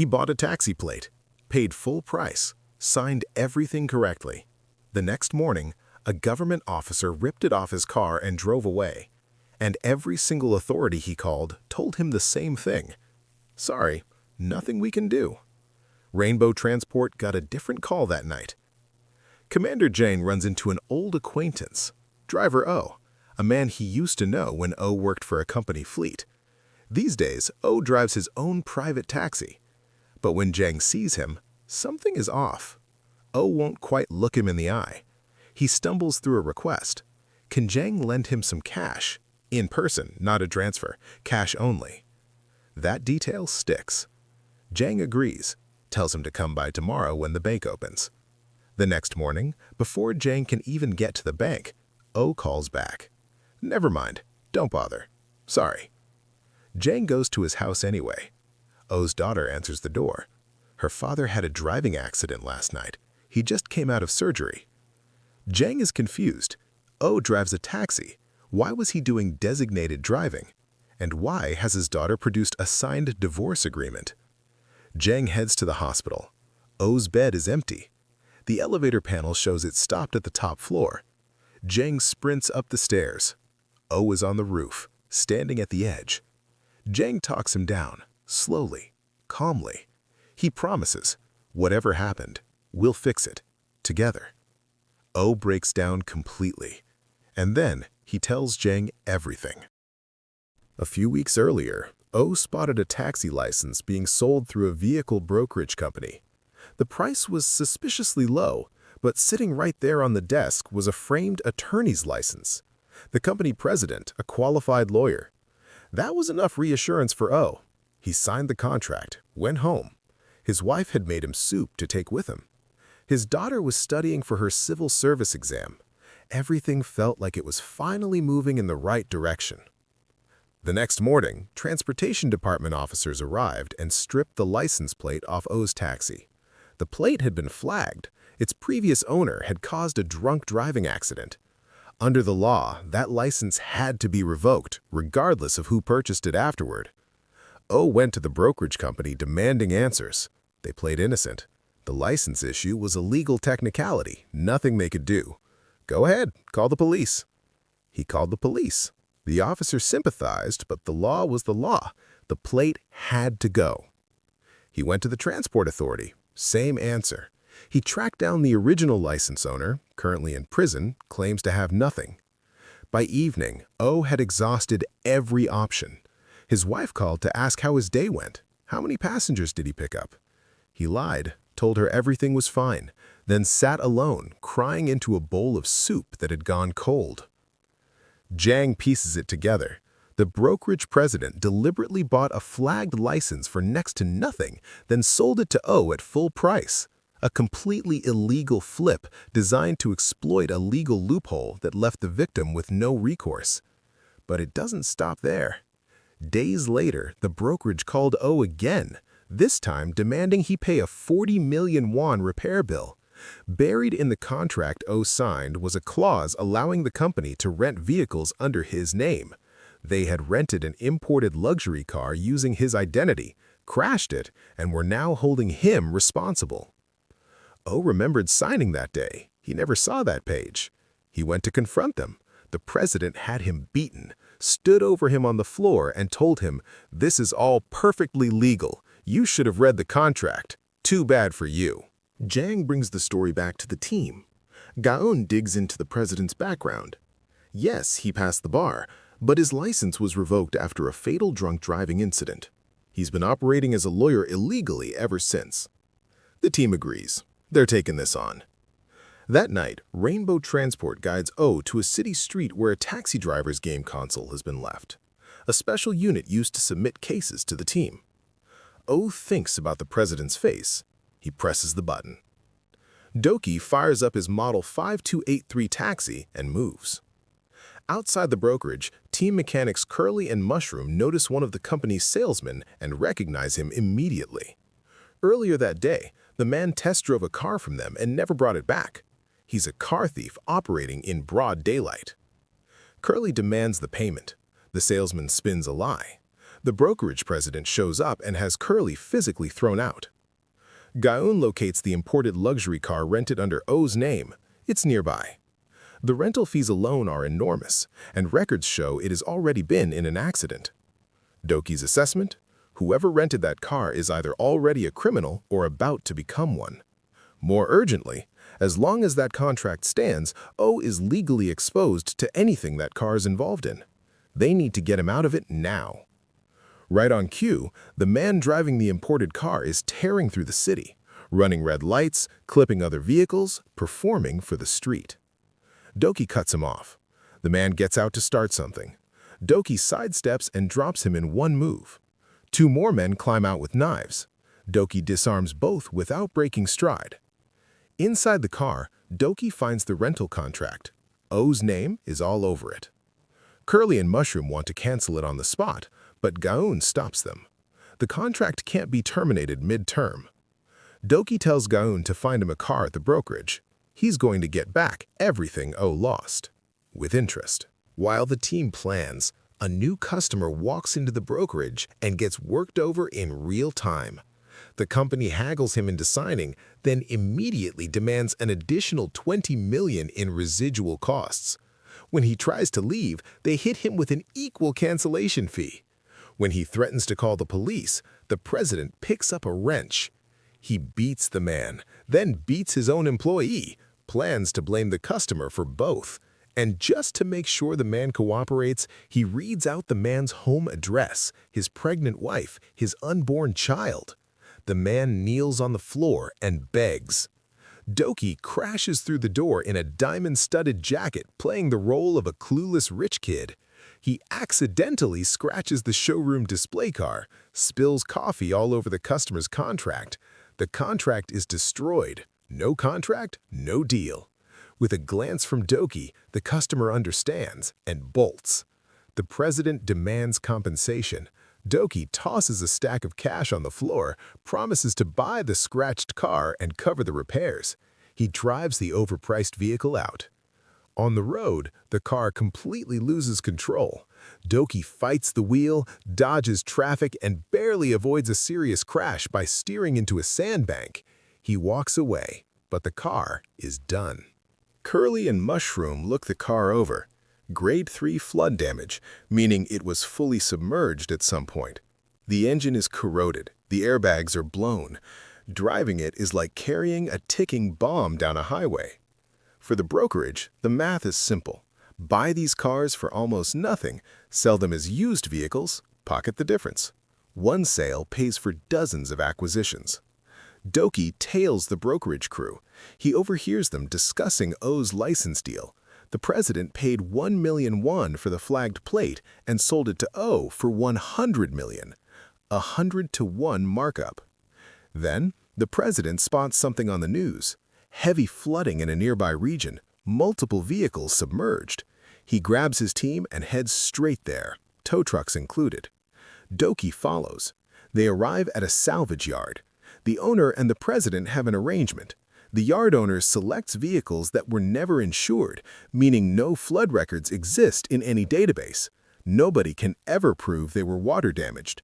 He bought a taxi plate, paid full price, signed everything correctly. The next morning, a government officer ripped it off his car and drove away. And every single authority he called told him the same thing. Sorry, nothing we can do. Rainbow Transport got a different call that night. Commander Jang runs into an old acquaintance, Driver O, a man he used to know when O worked for a company fleet. These days, O drives his own private taxi. But when Jang sees him, something is off. O won't quite look him in the eye. He stumbles through a request. Can Jang lend him some cash? In person, not a transfer, cash only. That detail sticks. Jang agrees, tells him to come by tomorrow when the bank opens. The next morning, before Jang can even get to the bank, O calls back. Never mind, don't bother. Sorry. Jang goes to his house anyway. O's daughter answers the door. Her father had a driving accident last night. He just came out of surgery. Jang is confused. O drives a taxi. Why was he doing designated driving? And why has his daughter produced a signed divorce agreement? Jang heads to the hospital. O's bed is empty. The elevator panel shows it stopped at the top floor. Jang sprints up the stairs. O is on the roof, standing at the edge. Jang talks him down, slowly, calmly. He promises, whatever happened, we'll fix it, together. O breaks down completely. And then he tells Jang everything. A few weeks earlier, O spotted a taxi license being sold through a vehicle brokerage company. The price was suspiciously low, but sitting right there on the desk was a framed attorney's license. The company president, a qualified lawyer. That was enough reassurance for O. He signed the contract, went home. His wife had made him soup to take with him. His daughter was studying for her civil service exam. Everything felt like it was finally moving in the right direction. The next morning, transportation department officers arrived and stripped the license plate off O's taxi. The plate had been flagged. Its previous owner had caused a drunk driving accident. Under the law, that license had to be revoked, regardless of who purchased it afterward. O went to the brokerage company demanding answers. They played innocent. The license issue was a legal technicality, nothing they could do. Go ahead, call the police. He called the police. The officer sympathized, but the law was the law. The plate had to go. He went to the transport authority. Same answer. He tracked down the original license owner, currently in prison, claims to have nothing. By evening, O had exhausted every option. His wife called to ask how his day went. How many passengers did he pick up? He lied, told her everything was fine, then sat alone, crying into a bowl of soup that had gone cold. Jang pieces it together. The brokerage president deliberately bought a flagged license for next to nothing, then sold it to O at full price. A completely illegal flip designed to exploit a legal loophole that left the victim with no recourse. But it doesn't stop there. Days later, the brokerage called O again, this time demanding he pay a 40 million won repair bill. Buried in the contract O signed was a clause allowing the company to rent vehicles under his name. They had rented an imported luxury car using his identity, crashed it, and were now holding him responsible. O remembered signing that day. He never saw that page. He went to confront them. The president had him beaten, stood over him on the floor and told him, "This is all perfectly legal. You should have read the contract. Too bad for you." Jang brings the story back to the team. Gaon digs into the president's background. Yes, he passed the bar, but his license was revoked after a fatal drunk driving incident. He's been operating as a lawyer illegally ever since. The team agrees. They're taking this on. That night, Rainbow Transport guides O to a city street where a taxi driver's game console has been left, a special unit used to submit cases to the team. O thinks about the president's face. He presses the button. Doki fires up his Model 5283 taxi and moves. Outside the brokerage, team mechanics Curly and Mushroom notice one of the company's salesmen and recognize him immediately. Earlier that day, the man test drove a car from them and never brought it back. He's a car thief operating in broad daylight. Curly demands the payment. The salesman spins a lie. The brokerage president shows up and has Curly physically thrown out. Gaun locates the imported luxury car rented under O's name. It's nearby. The rental fees alone are enormous, and records show it has already been in an accident. Doki's assessment? Whoever rented that car is either already a criminal or about to become one. More urgently, as long as that contract stands, O is legally exposed to anything that car is involved in. They need to get him out of it now. Right on cue, the man driving the imported car is tearing through the city, running red lights, clipping other vehicles, performing for the street. Doki cuts him off. The man gets out to start something. Doki sidesteps and drops him in one move. Two more men climb out with knives. Doki disarms both without breaking stride. Inside the car, Doki finds the rental contract. O's name is all over it. Curly and Mushroom want to cancel it on the spot, but Gaun stops them. The contract can't be terminated mid-term. Doki tells Gaun to find him a car at the brokerage. He's going to get back everything O lost, with interest. While the team plans, a new customer walks into the brokerage and gets worked over in real time. The company haggles him into signing, then immediately demands an additional $20 million in residual costs. When he tries to leave, they hit him with an equal cancellation fee. When he threatens to call the police, the president picks up a wrench. He beats the man, then beats his own employee, plans to blame the customer for both. And just to make sure the man cooperates, he reads out the man's home address, his pregnant wife, his unborn child. The man kneels on the floor and begs. Doki crashes through the door in a diamond-studded jacket, playing the role of a clueless rich kid. He accidentally scratches the showroom display car, spills coffee all over the customer's contract. The contract is destroyed. No contract, no deal. With a glance from Doki, the customer understands and bolts. The president demands compensation. Doki tosses a stack of cash on the floor, promises to buy the scratched car and cover the repairs. He drives the overpriced vehicle out. On the road, the car completely loses control. Doki fights the wheel, dodges traffic, and barely avoids a serious crash by steering into a sandbank. He walks away, but the car is done. Curly and Mushroom look the car over. Grade 3 flood damage, meaning it was fully submerged at some point. The engine is corroded, the airbags are blown. Driving it is like carrying a ticking bomb down a highway. For the brokerage, the math is simple. Buy these cars for almost nothing, sell them as used vehicles, pocket the difference. One sale pays for dozens of acquisitions. Doki tails the brokerage crew. He overhears them discussing O's license deal. The president paid 1 million won for the flagged plate and sold it to O for 100 million, a 100-to-1 markup. Then, the president spots something on the news. Heavy flooding in a nearby region, multiple vehicles submerged. He grabs his team and heads straight there, tow trucks included. Doki follows. They arrive at a salvage yard. The owner and the president have an arrangement. The yard owner selects vehicles that were never insured, meaning no flood records exist in any database. Nobody can ever prove they were water damaged.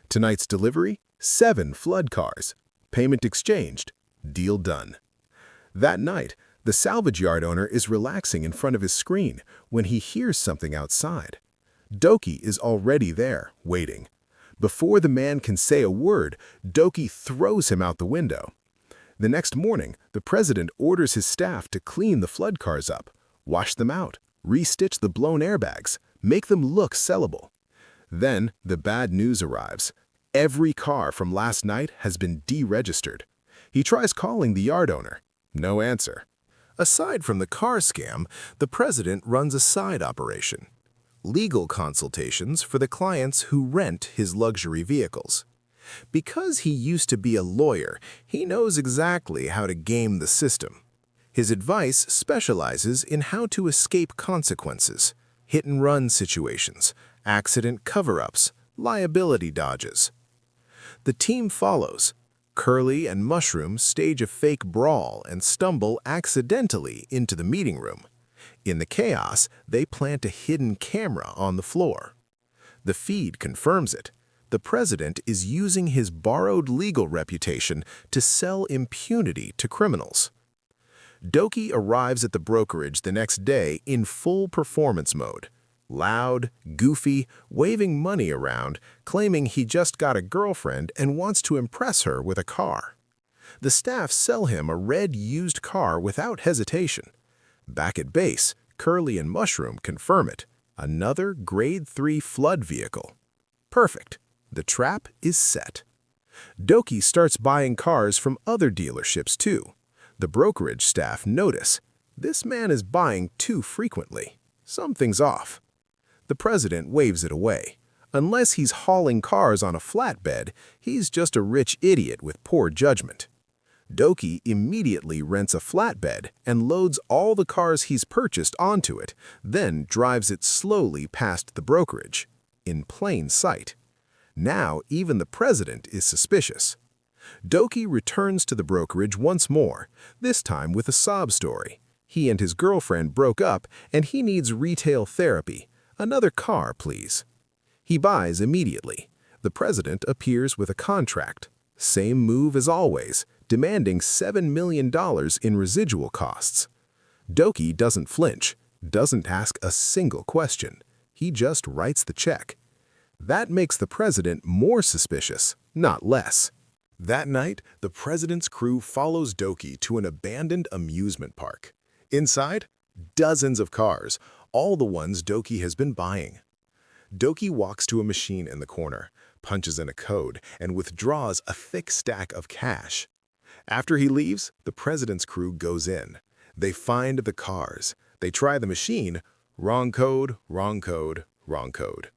Tonight's delivery, 7 flood cars. Payment exchanged. Deal done. That night, the salvage yard owner is relaxing in front of his screen when he hears something outside. Doki is already there, waiting. Before the man can say a word, Doki throws him out the window. The next morning, the president orders his staff to clean the flood cars up, wash them out, restitch the blown airbags, make them look sellable. Then, the bad news arrives. Every car from last night has been deregistered. He tries calling the yard owner. No answer. Aside from the car scam, the president runs a side operation. Legal consultations for the clients who rent his luxury vehicles. Because he used to be a lawyer, he knows exactly how to game the system. His advice specializes in how to escape consequences, hit-and-run situations, accident cover-ups, liability dodges. The team follows. Curly and Mushroom stage a fake brawl and stumble accidentally into the meeting room. In the chaos, they plant a hidden camera on the floor. The feed confirms it. The president is using his borrowed legal reputation to sell impunity to criminals. Doki arrives at the brokerage the next day in full performance mode. Loud, goofy, waving money around, claiming he just got a girlfriend and wants to impress her with a car. The staff sell him a red used car without hesitation. Back at base, Curly and Mushroom confirm it. Another Grade 3 flood vehicle. Perfect. The trap is set. Doki starts buying cars from other dealerships too. The brokerage staff notice, this man is buying too frequently. Something's off. The president waves it away. Unless he's hauling cars on a flatbed, he's just a rich idiot with poor judgment. Doki immediately rents a flatbed and loads all the cars he's purchased onto it, then drives it slowly past the brokerage, in plain sight. Now even the president is suspicious. Doki returns to the brokerage once more, this time with a sob story. He and his girlfriend broke up and he needs retail therapy. Another car, please. He buys immediately. The president appears with a contract. Same move as always, demanding $7 million in residual costs. Doki doesn't flinch, doesn't ask a single question. He just writes the check. That makes the president more suspicious, not less. That night, the president's crew follows Doki to an abandoned amusement park. Inside, dozens of cars, all the ones Doki has been buying. Doki walks to a machine in the corner, punches in a code, and withdraws a thick stack of cash. After he leaves, the president's crew goes in. They find the cars. They try the machine. Wrong code, wrong code, wrong code.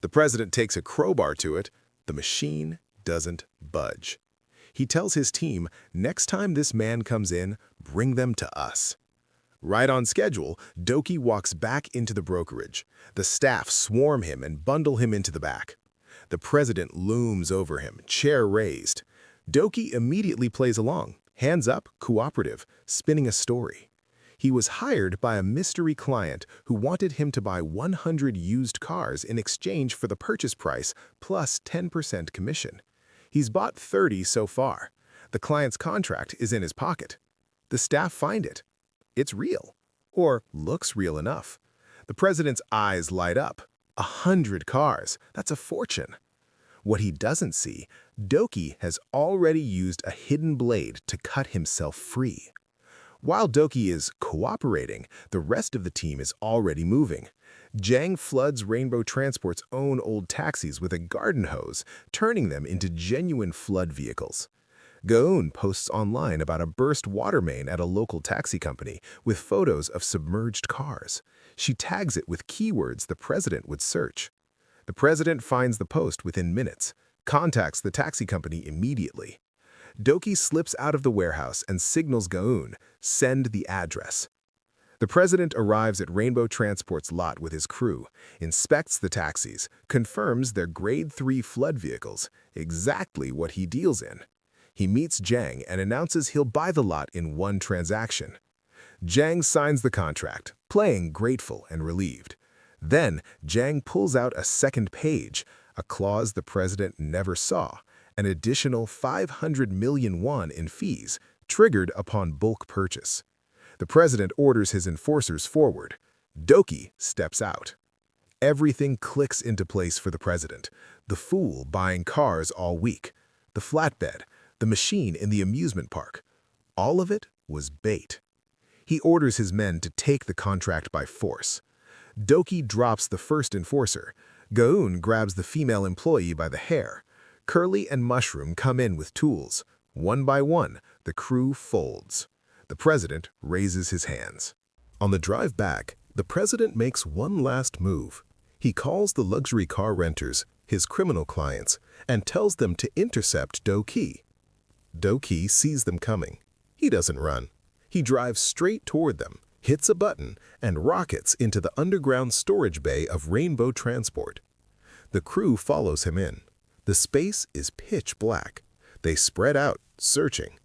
The president takes a crowbar to it. The machine doesn't budge. He tells his team, next time this man comes in, bring them to us. Right on schedule, Doki walks back into the brokerage. The staff swarm him and bundle him into the back. The president looms over him, chair raised. Doki immediately plays along, hands up, cooperative, spinning a story. He was hired by a mystery client who wanted him to buy 100 used cars in exchange for the purchase price plus 10% commission. He's bought 30 so far. The client's contract is in his pocket. The staff find it. It's real, or looks real enough. The president's eyes light up. 100 cars, that's a fortune. What he doesn't see, Doki has already used a hidden blade to cut himself free. While Doki is cooperating, the rest of the team is already moving. Jang floods Rainbow Transport's own old taxis with a garden hose, turning them into genuine flood vehicles. Gaun posts online about a burst water main at a local taxi company with photos of submerged cars. She tags it with keywords the president would search. The president finds the post within minutes, contacts the taxi company immediately. Doki slips out of the warehouse and signals Gaun, send the address. The president arrives at Rainbow Transport's lot with his crew, inspects the taxis, confirms they're Grade 3 flood vehicles, exactly what he deals in. He meets Jang and announces he'll buy the lot in one transaction. Jang signs the contract, playing grateful and relieved. Then, Jang pulls out a second page, a clause the president never saw, an additional 500 million won in fees, triggered upon bulk purchase. The president orders his enforcers forward. Doki steps out. Everything clicks into place for the president. The fool buying cars all week. The flatbed. The machine in the amusement park. All of it was bait. He orders his men to take the contract by force. Doki drops the first enforcer. Gaun grabs the female employee by the hair. Curly and Mushroom come in with tools. One by one, the crew folds. The president raises his hands. On the drive back, the president makes one last move. He calls the luxury car renters, his criminal clients, and tells them to intercept Doki. Doki sees them coming. He doesn't run. He drives straight toward them, hits a button, and rockets into the underground storage bay of Rainbow Transport. The crew follows him in. The space is pitch black. They spread out, searching.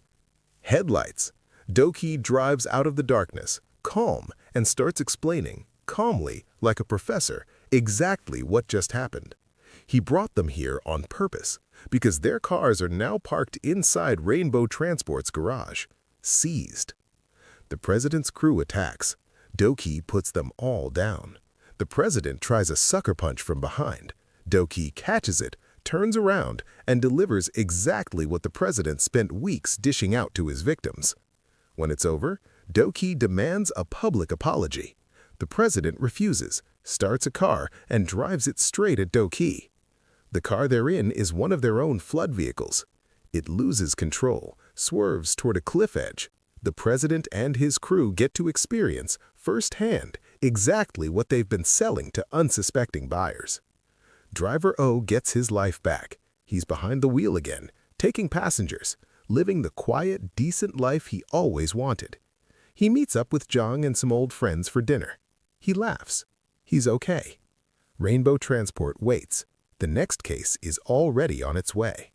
Headlights. Doki drives out of the darkness, calm, and starts explaining, calmly, like a professor, exactly what just happened. He brought them here on purpose because their cars are now parked inside Rainbow Transport's garage, seized. The president's crew attacks. Doki puts them all down. The president tries a sucker punch from behind. Doki catches it, turns around, and delivers exactly what the president spent weeks dishing out to his victims. When it's over, Doki demands a public apology. The president refuses, starts a car, and drives it straight at Doki. The car they're in is one of their own flood vehicles. It loses control, swerves toward a cliff edge. The president and his crew get to experience firsthand exactly what they've been selling to unsuspecting buyers. Driver O gets his life back. He's behind the wheel again, taking passengers, living the quiet, decent life he always wanted. He meets up with Zhang and some old friends for dinner. He laughs. He's okay. Rainbow Transport waits. The next case is already on its way.